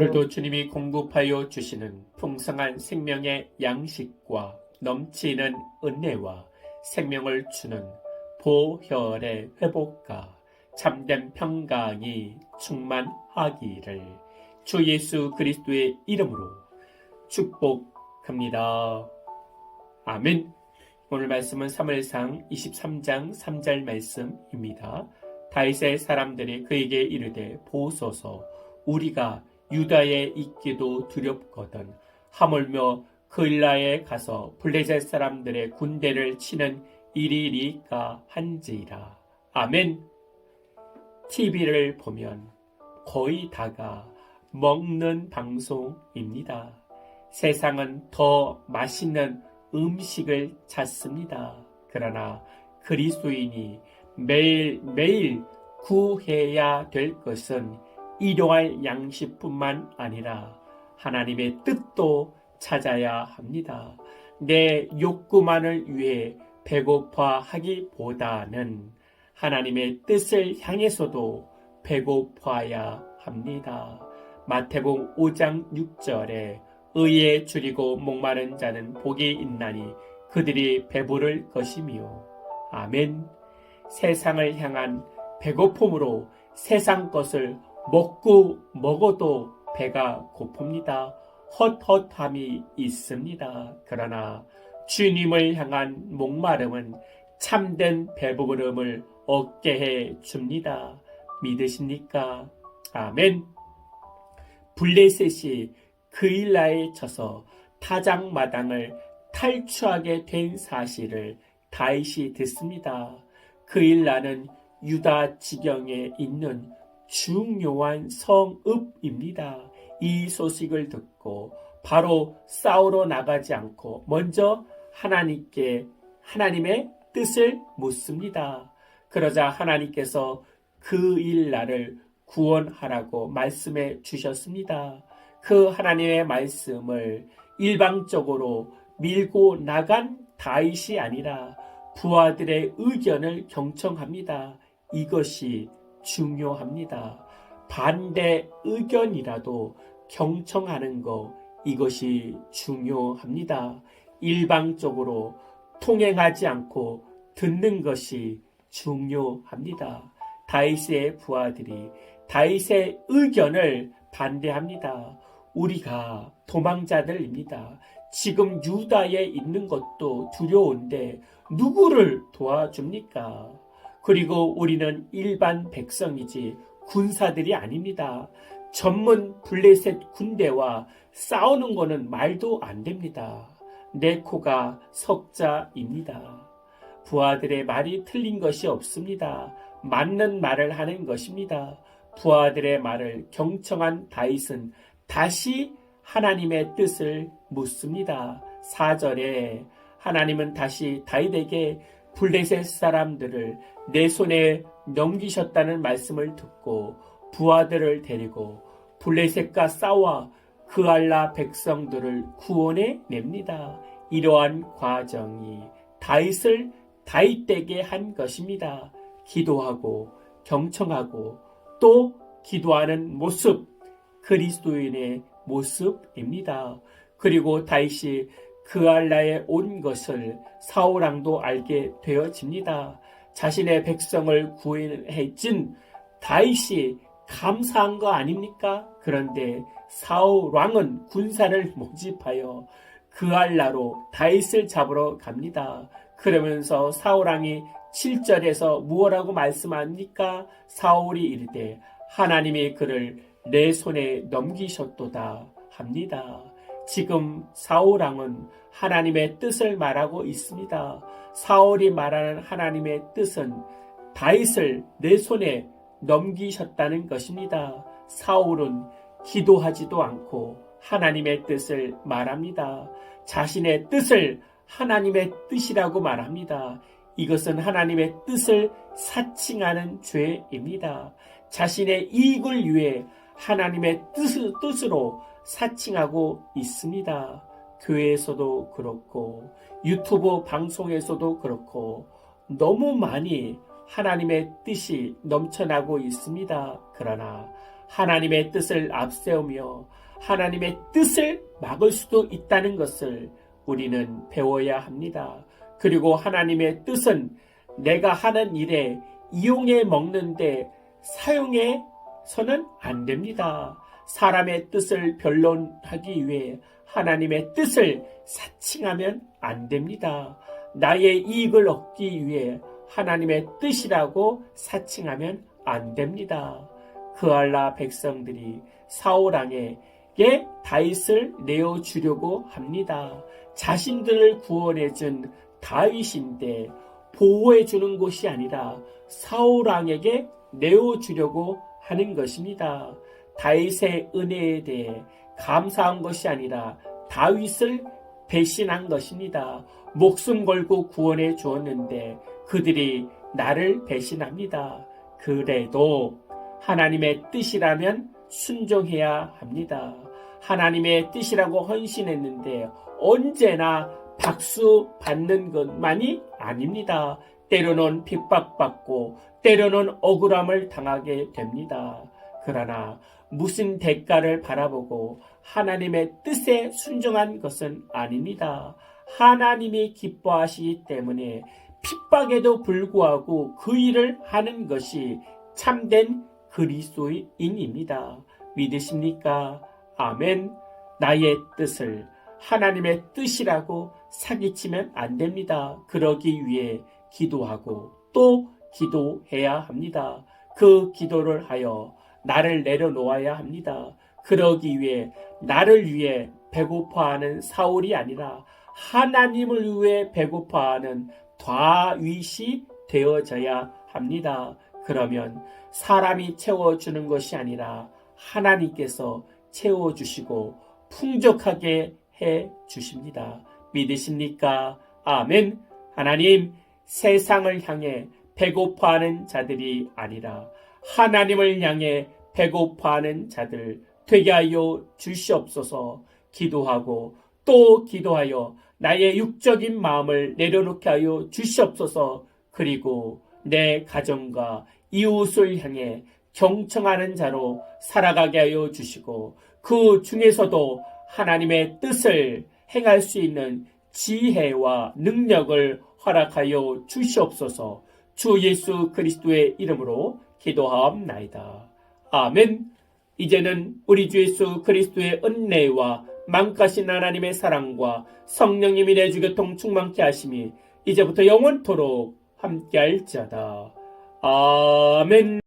오늘도 주님이 공급하여 주시는 풍성한 생명의 양식과 넘치는 은혜와 생명을 주는 보혈의 회복과 참된 평강이 충만하기를 주 예수 그리스도의 이름으로 축복합니다. 아멘. 오늘 말씀은 사무엘상 23장 3절 말씀입니다. 다윗의 사람들이 그에게 이르되 보소서 우리가 유다에 있기도 두렵거든 하물며 그일라에 가서 블레셋 사람들의 군대를 치는 일이리까 한지라. 아멘. TV를 보면 거의 다가 먹는 방송입니다. 세상은 더 맛있는 음식을 찾습니다. 그러나 그리스도인이 매일매일 구해야 될 것은 일용할 양식뿐만 아니라 하나님의 뜻도 찾아야 합니다. 내 욕구만을 위해 배고파하기보다는 하나님의 뜻을 향해서도 배고파야 합니다. 마태복음 5장 6절에 의에 줄이고 목마른 자는 복이 있나니 그들이 배부를 것이며. 아멘. 세상을 향한 배고픔으로 세상 것을 먹어도 배가 고픕니다. 헛헛함이 있습니다. 그러나 주님을 향한 목마름은 참된 배부름을 얻게 해 줍니다. 믿으십니까? 아멘. 블레셋이 그일라에 쳐서 타작마당을 탈취하게 된 사실을 다윗이 듣습니다. 그일라는 유다 지경에 있는 중요한 성읍입니다. 이 소식을 듣고 바로 싸우러 나가지 않고 먼저 하나님의 뜻을 묻습니다. 그러자 하나님께서 그일라를 구원하라고 말씀해 주셨습니다. 그 하나님의 말씀을 일방적으로 밀고 나간 다윗이 아니라 부하들의 의견을 경청합니다. 이것이 중요합니다. 반대 의견이라도 경청하는 것, 이것이 중요합니다. 일방적으로 통행하지 않고 듣는 것이 중요합니다. 다윗의 부하들이 다윗의 의견을 반대합니다. 우리가 도망자들입니다. 지금 유다에 있는 것도 두려운데 누구를 도와줍니까? 그리고 우리는 일반 백성이지 군사들이 아닙니다. 전문 블레셋 군대와 싸우는 거는 말도 안 됩니다. 내 코가 석자입니다. 부하들의 말이 틀린 것이 없습니다. 맞는 말을 하는 것입니다. 부하들의 말을 경청한 다윗은 다시 하나님의 뜻을 묻습니다. 4절에 하나님은 다시 다윗에게 블레셋 사람들을 내 손에 넘기셨다는 말씀을 듣고 부하들을 데리고 블레셋과 싸워 그알라 백성들을 구원해 냅니다. 이러한 과정이 다윗을 다윗되게 한 것입니다. 기도하고 경청하고 또 기도하는 모습, 그리스도인의 모습입니다. 그리고 다윗이 그알라에 온 것을 사울왕도 알게 되어집니다. 자신의 백성을 구원해준 다윗이 감사한 거 아닙니까? 그런데 사울왕은 군사를 모집하여 그알라로 다윗을 잡으러 갑니다. 그러면서 사울왕이 7절에서 무엇라고 말씀합니까? 사울이 이르되 하나님이 그를 내 손에 넘기셨도다 합니다. 지금 사울왕은 하나님의 뜻을 말하고 있습니다. 사울이 말하는 하나님의 뜻은 다윗을 내 손에 넘기셨다는 것입니다. 사울은 기도하지도 않고 하나님의 뜻을 말합니다. 자신의 뜻을 하나님의 뜻이라고 말합니다. 이것은 하나님의 뜻을 사칭하는 죄입니다. 자신의 이익을 위해 하나님의 뜻으로 사칭하고 있습니다. 교회에서도 그렇고 유튜브 방송에서도 그렇고 너무 많이 하나님의 뜻이 넘쳐나고 있습니다. 그러나 하나님의 뜻을 앞세우며 하나님의 뜻을 막을 수도 있다는 것을 우리는 배워야 합니다. 그리고 하나님의 뜻은 내가 하는 일에 이용해 먹는데 사용해서는 안 됩니다. 사람의 뜻을 변론하기 위해 하나님의 뜻을 사칭하면 안 됩니다. 나의 이익을 얻기 위해 하나님의 뜻이라고 사칭하면 안 됩니다. 그알라 백성들이 사울 왕에게 다윗을 내어주려고 합니다. 자신들을 구원해준 다윗인데 보호해주는 것이 아니라 사울 왕에게 내어주려고 하는 것입니다. 다윗의 은혜에 대해 감사한 것이 아니라 다윗을 배신한 것입니다. 목숨 걸고 구원해 주었는데 그들이 나를 배신합니다. 그래도 하나님의 뜻이라면 순종해야 합니다. 하나님의 뜻이라고 헌신했는데 언제나 박수 받는 것만이 아닙니다. 때로는 핍박받고 때로는 억울함을 당하게 됩니다. 그러나 무슨 대가를 바라보고 하나님의 뜻에 순종한 것은 아닙니다. 하나님이 기뻐하시기 때문에 핍박에도 불구하고 그 일을 하는 것이 참된 그리스도인입니다. 믿으십니까? 아멘. 나의 뜻을 하나님의 뜻이라고 사기치면 안 됩니다. 그러기 위해 기도하고 또 기도해야 합니다. 그 기도를 하여 나를 내려놓아야 합니다. 그러기 위해 나를 위해 배고파하는 사울이 아니라 하나님을 위해 배고파하는 다윗이 되어져야 합니다. 그러면 사람이 채워주는 것이 아니라 하나님께서 채워주시고 풍족하게 해 주십니다. 믿으십니까? 아멘. 하나님, 세상을 향해 배고파하는 자들이 아니라 하나님을 향해 배고파하는 자들 되게 하여 주시옵소서. 기도하고 또 기도하여 나의 육적인 마음을 내려놓게 하여 주시옵소서. 그리고 내 가정과 이웃을 향해 경청하는 자로 살아가게 하여 주시고 그 중에서도 하나님의 뜻을 행할 수 있는 지혜와 능력을 허락하여 주시옵소서. 주 예수 그리스도의 이름으로 기도하옵나이다. 아멘. 이제는 우리 주 예수 그리스도의 은혜와 만가신 하나님의 사랑과 성령님이 내 주 교통 충만케 하심이 이제부터 영원토록 함께할지어다. 아멘.